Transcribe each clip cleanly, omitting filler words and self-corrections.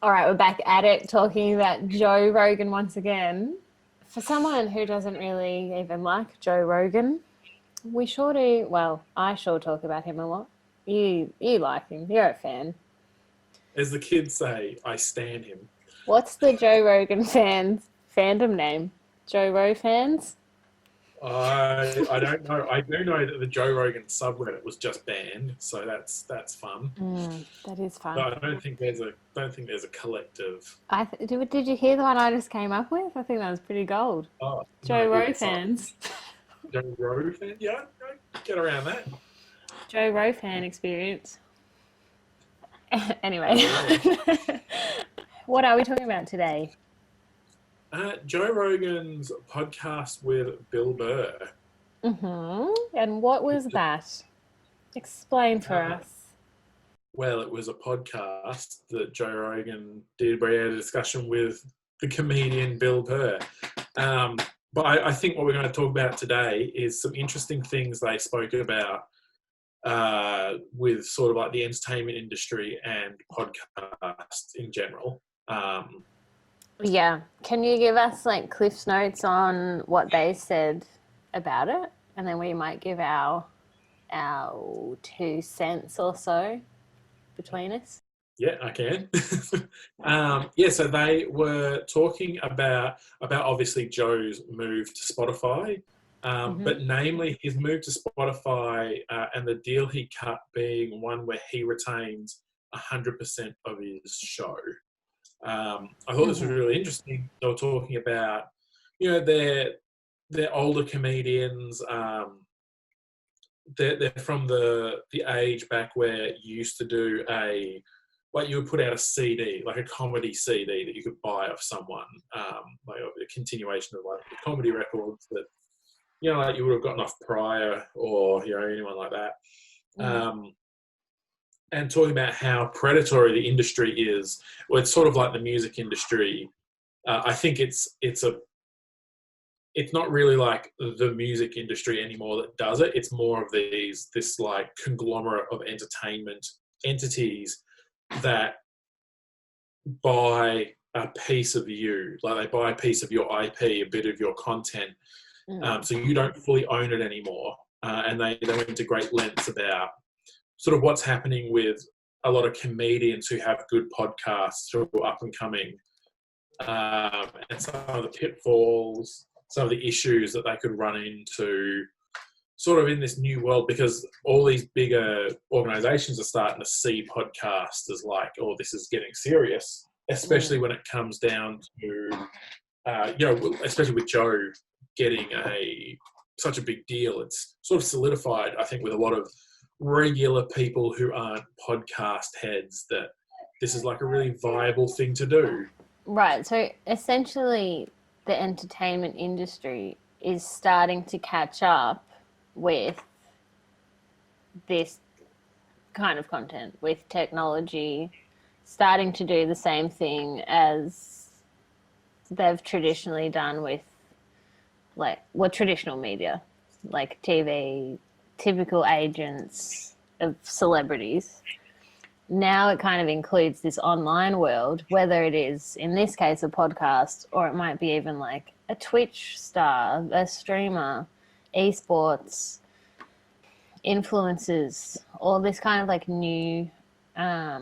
All right, we're back at it talking about Joe Rogan once again. For someone who doesn't really even like Joe Rogan, we sure do. Well, I sure talk about him a lot. You like him. You're a fan. As the kids say, I stan him. What's the Joe Rogan fandom name? Joe Ro fans? I don't know. I do know that the Joe Rogan subreddit was just banned, so that's fun. That is fun. But I don't think there's a collective. Did you hear the one I just came up with? I think that was pretty gold. Oh Joe no, Ro it's like fans. Joe Rogan. Yeah, I get around that. Joe Ro fan experience. Anyway, what are we talking about today? Joe Rogan's podcast with Bill Burr. And what was that? Explain for Uh, us. well, it was a podcast that Joe Rogan did where he had a discussion with the comedian Bill Burr. But I think what we're going to talk about today is some interesting things they spoke about with sort of like the entertainment industry and podcasts in general. Yeah. Can you give us like Cliff's notes on what they said about it? And then we might give our 2 cents or so between us. Yeah, I can. So they were talking about obviously Joe's move to Spotify, but namely his move to Spotify and the deal he cut being one where he retains 100% of his show. I thought this was really interesting. They were talking about, they're older comedians. They're from the age back where you used to do you would put out a CD, like a comedy CD that you could buy off someone, like a continuation of like the comedy records that, like you would have gotten off Pryor or, anyone like that. And talking about how predatory the industry is. Well, it's sort of like the music industry. I think it's not really like the music industry anymore that does it. It's more of this like conglomerate of entertainment entities that buy a piece of you. Like they buy a piece of your IP, a bit of your content. So you don't fully own it anymore. And they went into great lengths about sort of what's happening with a lot of comedians who have good podcasts who are up and coming, and some of the pitfalls, some of the issues that they could run into sort of in this new world, because all these bigger organizations are starting to see podcasts as like, oh, this is getting serious, especially when it comes down to, especially with Joe getting such a big deal. It's sort of solidified, I think, with a lot of regular people who aren't podcast heads that this is like a really viable thing to do. Right. So essentially the entertainment industry is starting to catch up with this kind of content, with technology starting to do the same thing as they've traditionally done with traditional media, like TV, typical agents of celebrities. Now it kind of includes this online world, whether it is, in this case, a podcast, or it might be even like a Twitch star, a streamer, esports, influencers, all this kind of like new, I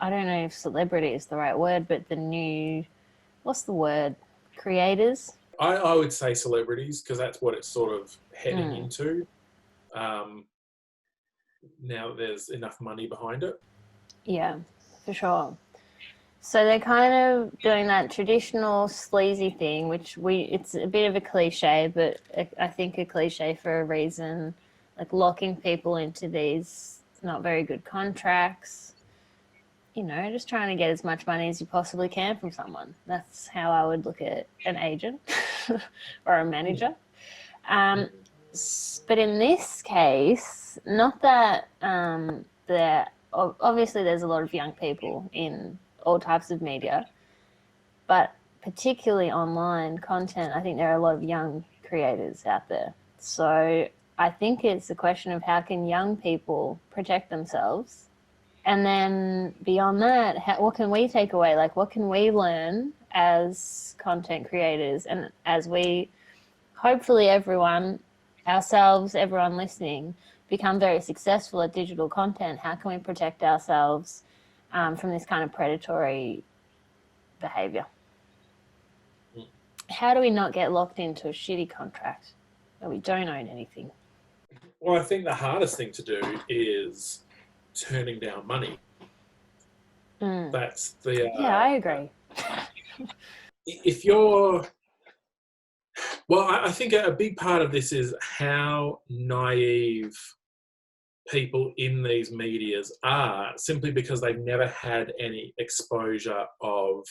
don't know if celebrity is the right word, but the new, what's the word? Creators? I would say celebrities, because that's what it's sort of heading into. Now there's enough money behind it. Yeah, for sure. So they're kind of doing that traditional sleazy thing, which it's a bit of a cliche, but I think a cliche for a reason, like locking people into these not very good contracts, just trying to get as much money as you possibly can from someone. That's how I would look at an agent or a manager. But in this case, not that obviously there's a lot of young people in all types of media, but particularly online content, I think there are a lot of young creators out there. So I think it's a question of how can young people protect themselves And then beyond that, what can we take away? Like, what can we learn as content creators? And as we, hopefully everyone, ourselves, everyone listening, become very successful at digital content, how can we protect ourselves from this kind of predatory behavior? How do we not get locked into a shitty contract where we don't own anything? Well, I think the hardest thing to do is turning down money. That's the... yeah, I agree. If you're... Well, I think a big part of this is how naive people in these medias are, simply because they've never had any exposure of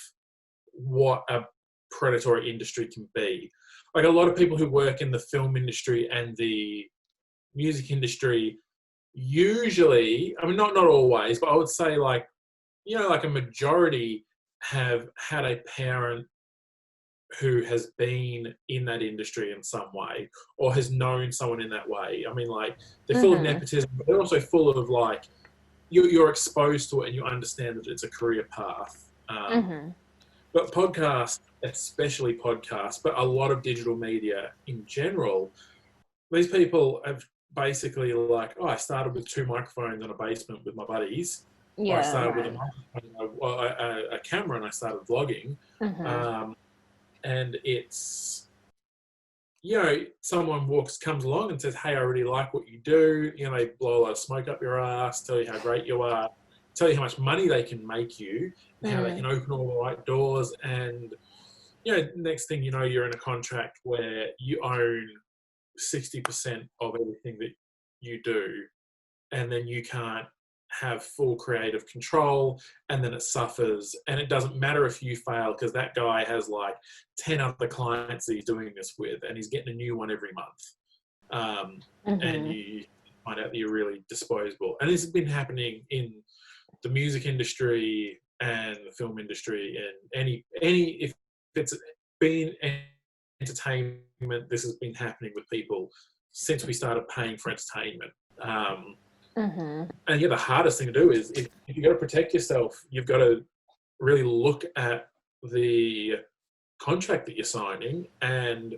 what a predatory industry can be. Like, a lot of people who work in the film industry and the music industry usually, I mean, not always, but I would say, like, you know, like a majority have had a parent who has been in that industry in some way, or has known someone in that way. I mean, like, they're full of nepotism, but they're also full of, like, you're exposed to it and you understand that it's a career path. But podcasts, especially podcasts, but a lot of digital media in general, these people have basically, like, I started with 2 microphones in a basement with my buddies. Yeah, or I started with a camera and I started vlogging. And it's, you know, someone comes along and says, hey, I really like what you do. You know, they blow a lot of smoke up your ass, tell you how great you are, tell you how much money they can make you, and how they can open all the right doors. And, you know, next thing you know, you're in a contract where you own 60% of everything that you do, and then you can't have full creative control, and then it suffers. And it doesn't matter if you fail, because that guy has like 10 other clients that he's doing this with, and he's getting a new one every month. And you find out that you're really disposable. And this has been happening in the music industry and the film industry, and if it's been entertainment, this has been happening with people since we started paying for entertainment. And yeah, the hardest thing to do is, if you've got to protect yourself, you've got to really look at the contract that you're signing and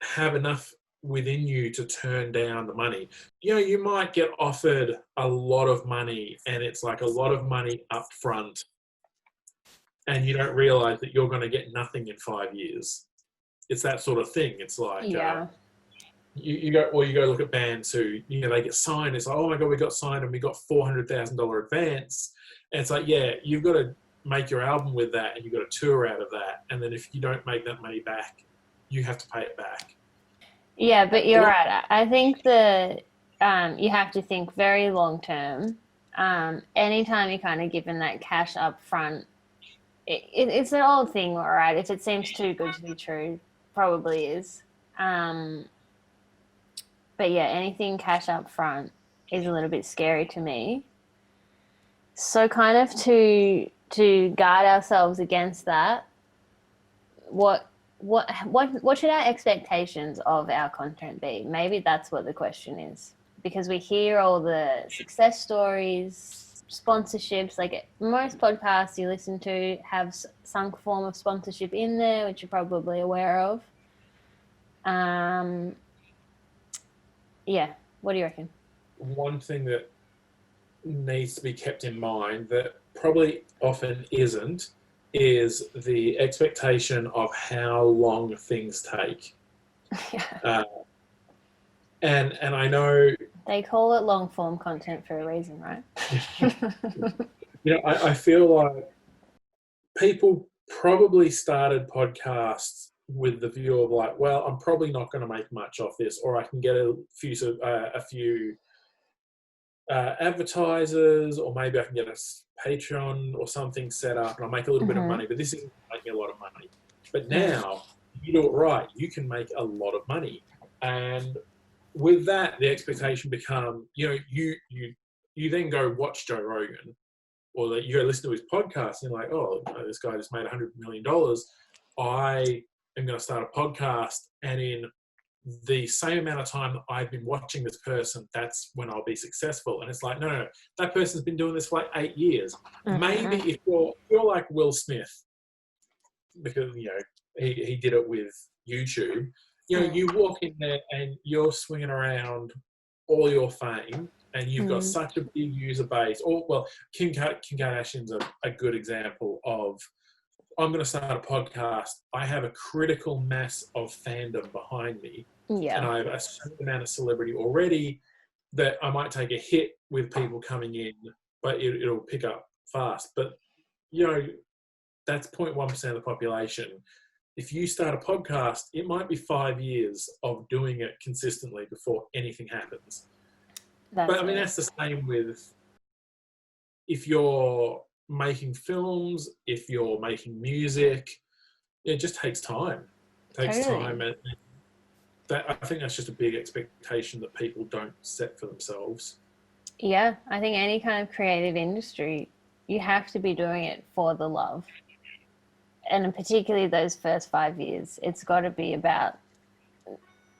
have enough within you to turn down the money. You know, you might get offered a lot of money, and it's like a lot of money up front, and you don't realize that you're going to get nothing in 5 years. It's that sort of thing. It's like, you go look at bands who, you know, they get signed. It's like, oh my God, we got signed and we got $400,000 advance. And it's like, yeah, you've got to make your album with that, and you've got to tour out of that. And then if you don't make that money back, you have to pay it back. Yeah, but you're right. I think that you have to think very long term. Anytime you're kind of given that cash up front, it's an old thing, all right? If it seems too good to be true, probably is. But yeah, anything cash up front is a little bit scary to me. So kind of to guard ourselves against that, what should our expectations of our content be? Maybe that's what the question is. Because we hear all the success stories, sponsorships, like most podcasts you listen to have some form of sponsorship in there, which you're probably aware of. Yeah, what do you reckon? One thing that needs to be kept in mind that probably often isn't is the expectation of how long things take. And I know they call it long form content for a reason, right? You know, I feel like people probably started podcasts with the view of like, well, I'm probably not going to make much off this, or I can get a few advertisers, or maybe I can get a Patreon or something set up and I'll make a little bit of money, but this isn't making a lot of money. But now, if you do it right, you can make a lot of money. And with that, the expectation becomes, you know, you then go watch Joe Rogan, or that you go listen to his podcast, and you're like, oh, this guy just made $100 million. I am going to start a podcast, and in the same amount of time that I've been watching this person, that's when I'll be successful. And it's like, no, that person's been doing this for like 8 years. Maybe if you're like Will Smith, because, you know, he did it with YouTube, you know, you walk in there and you're swinging around all your fame and you've got such a big user base. Or, well, Kim Kardashian's a good example of, I'm going to start a podcast. I have a critical mass of fandom behind me. Yeah. And I have a certain amount of celebrity already that I might take a hit with people coming in, but it'll pick up fast. But, you know, that's 0.1% of the population. If you start a podcast, it might be 5 years of doing it consistently before anything happens. But I mean, that's the same with if you're making films, if you're making music, it just takes time. It takes time. And I think that's just a big expectation that people don't set for themselves. Yeah, I think any kind of creative industry, you have to be doing it for the love. And particularly those first 5 years, it's got to be about,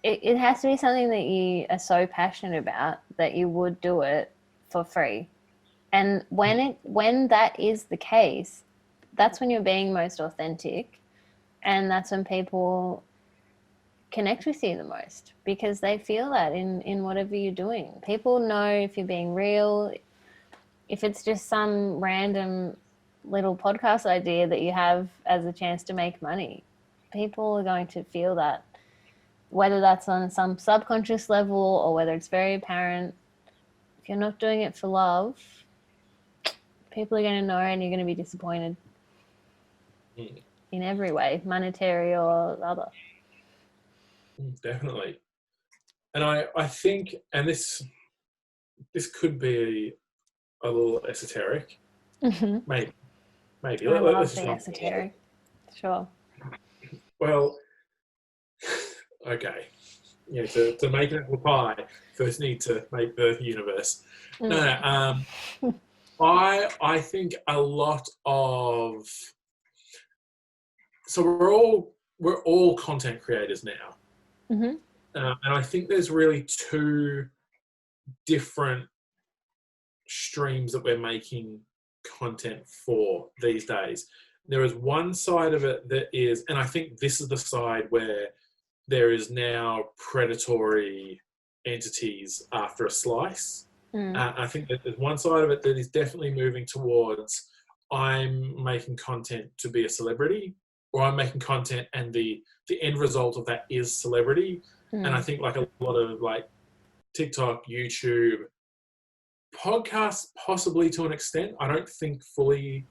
it has to be something that you are so passionate about that you would do it for free. And when that is the case, that's when you're being most authentic, and that's when people connect with you the most, because they feel that in whatever you're doing. People know if you're being real. If it's just some random little podcast idea that you have as a chance to make money, people are going to feel that, whether that's on some subconscious level or whether it's very apparent. If you're not doing it for love, people are going to know, and you're going to be disappointed in every way, monetary or other. Definitely. And I think, and this could be a little esoteric. Maybe. I love the esoteric. Sure. Well, okay. Yeah, to make an apple pie, first need to make the universe. I think a lot of, so we're all content creators now. And I think there's really two different streams that we're making content for these days. There is one side of it that is, and I think this is the side where there is now predatory entities after a slice. I think that there's one side of it that is definitely moving towards, I'm making content to be a celebrity, or I'm making content and the end result of that is celebrity. And I think like a lot of like TikTok, YouTube, podcasts, possibly to an extent. I don't think fully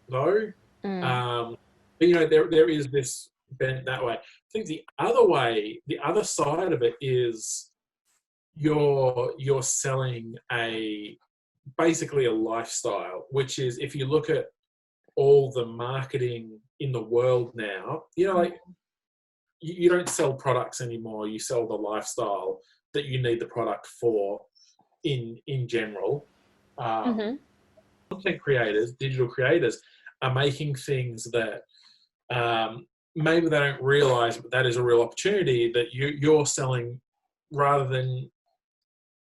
though. But you know, there is this bent that way. I think the other side of it is you're selling basically a lifestyle, which is, if you look at all the marketing in the world now, you know, like you don't sell products anymore. You sell the lifestyle that you need the product for in general. Content creators, digital creators, are making things that maybe they don't realize, but that is a real opportunity that you're selling. Rather than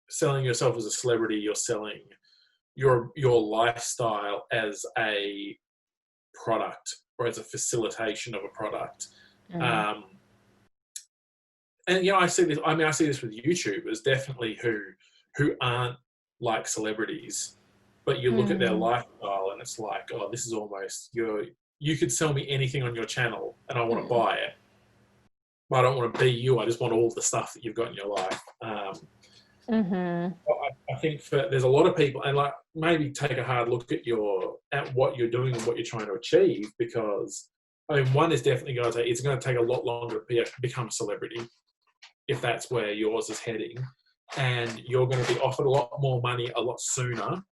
selling yourself as a celebrity, you're selling your lifestyle as a product, or as a facilitation of a product. And you know, I see this with YouTubers, definitely who aren't like celebrities, but you look at their lifestyle and it's like, oh, this is almost you could sell me anything on your channel and I want to buy it, but I don't want to be you. I just want all the stuff that you've got in your life. I think there's a lot of people, and like maybe take a hard look at what you're doing and what you're trying to achieve, because I mean, one is definitely going to take, it's going to take a lot longer to become a celebrity if that's where yours is heading, and you're going to be offered a lot more money a lot sooner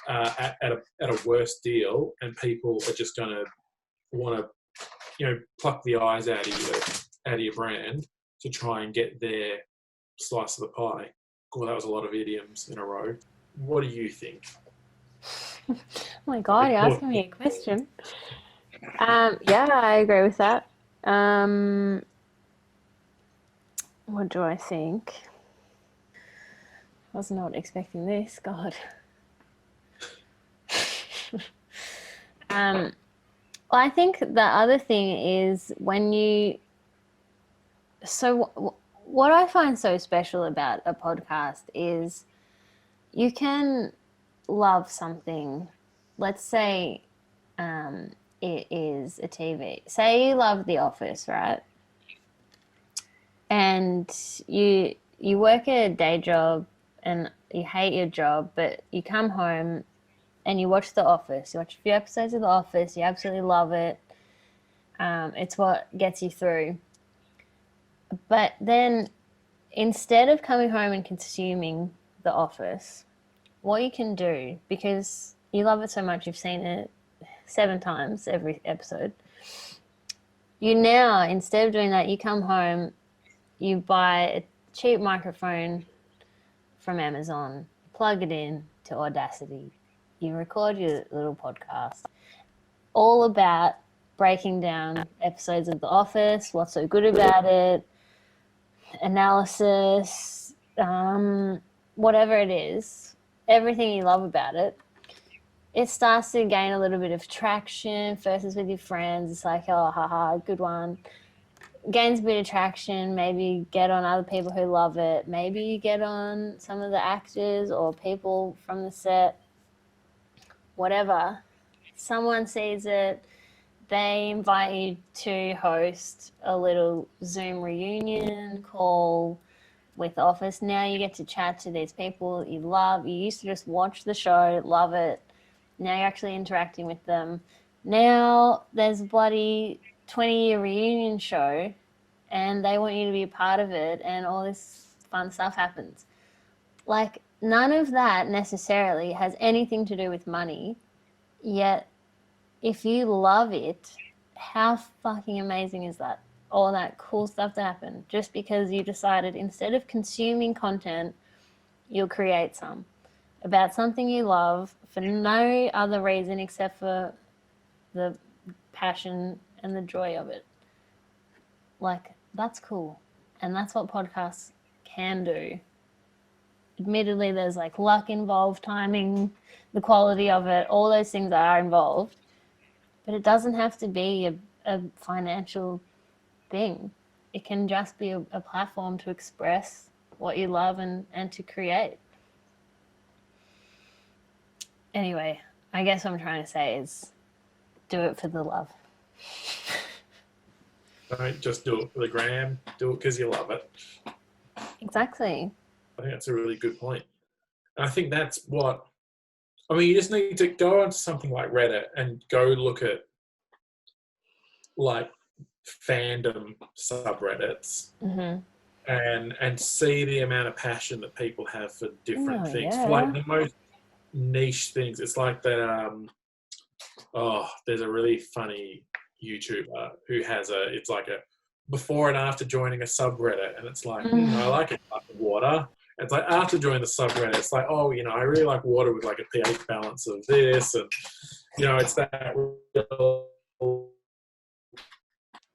at a worse deal, and people are just going to want to, you know, pluck the eyes out of your brand to try and get their slice of the pie. Cool, that was a lot of idioms in a row. What do you think? Oh my God, you're asking me a question. Yeah, I agree with that. What do I think? I was not expecting this. God. Well, I think the other thing is when you. So, what I find so special about a podcast is you can love something. Let's say it is a TV. Say you love The Office, right? And you work a day job and you hate your job, but you come home and you watch The Office. You watch a few episodes of The Office. You absolutely love it. It's what gets you through. But then instead of coming home and consuming The Office, what you can do, because you love it so much, you've seen it 7 times every episode, you now, instead of doing that, you come home, you buy a cheap microphone from Amazon, plug it in to Audacity, you record your little podcast, all about breaking down episodes of The Office, what's so good about it, analysis, whatever it is, everything you love about it. It starts to gain a little bit of traction. First is with your friends. It's like, oh, haha, good one. Gains a bit of traction. Maybe get on other people who love it. Maybe you get on some of the actors or people from the set. Whatever. Someone sees it. They invite you to host a little Zoom reunion call with Office. Now you get to chat to these people you love. You used to just watch the show, love it. Now you're actually interacting with them. Now there's a bloody 20-year reunion show and they want you to be a part of it and all this fun stuff happens. Like, none of that necessarily has anything to do with money, yet if you love it, how fucking amazing is that? All that cool stuff to happen just because you decided instead of consuming content, you'll create some about something you love for no other reason except for the passion and the joy of it. Like, that's cool. And that's what podcasts can do. Admittedly, there's like luck involved, timing, the quality of it, all those things are involved. But it doesn't have to be a financial thing. It can just be a platform to express what you love and to create. Anyway, I guess what I'm trying to say is do it for the love. Don't just do it for the gram. Do it because you love it. Exactly. I think that's a really good point. And I think that's what... I mean, you just need to go onto something like Reddit and go look at, like, fandom subreddits and see the amount of passion that people have for different things. Yeah. For, like, the most niche things. It's like that... there's a really funny YouTuber who has it's like a before and after joining a subreddit, and it's like, I like it like water. It's like after joining the subreddit, it's like, oh, I really like water with like a pH balance of this, and it's that real...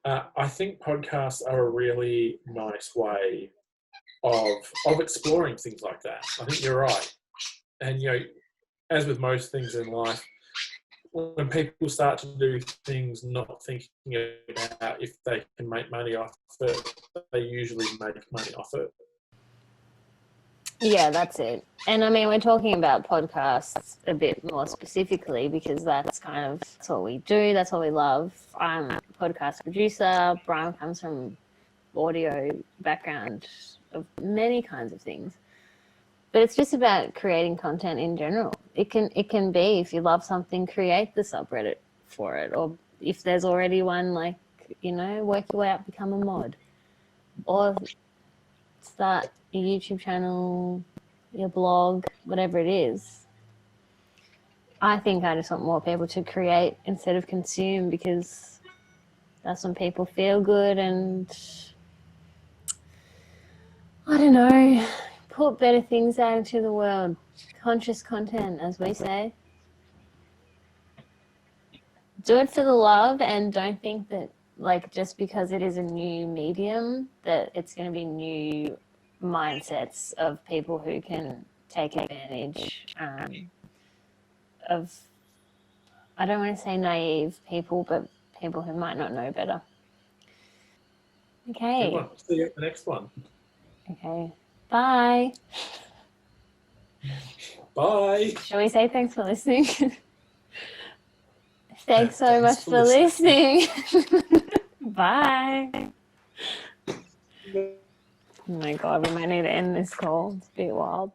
I think podcasts are a really nice way of exploring things like that. I think you're right. And, as with most things in life, when people start to do things not thinking about if they can make money off it, they usually make money off it. Yeah, that's it. And I mean, we're talking about podcasts a bit more specifically because that's what we do. That's what we love. I'm a podcast producer. Brian comes from audio background of many kinds of things. But it's just about creating content in general. It can be, if you love something, create the subreddit for it. Or if there's already one, like, work your way up, become a mod. Or start a YouTube channel, your blog, whatever it is. I think I just want more people to create instead of consume, because that's when people feel good and, I don't know, put better things out into the world. Conscious content, as we say. Do it for the love and don't think that like just because it is a new medium, that it's going to be new mindsets of people who can take advantage of, I don't want to say naive people, but people who might not know better. Okay. Good one. See you at the next one. Okay. Bye. Bye. Shall we say thanks for listening? Thanks so much for listening. Bye. Oh my God, we might need to end this call. It's a bit wild.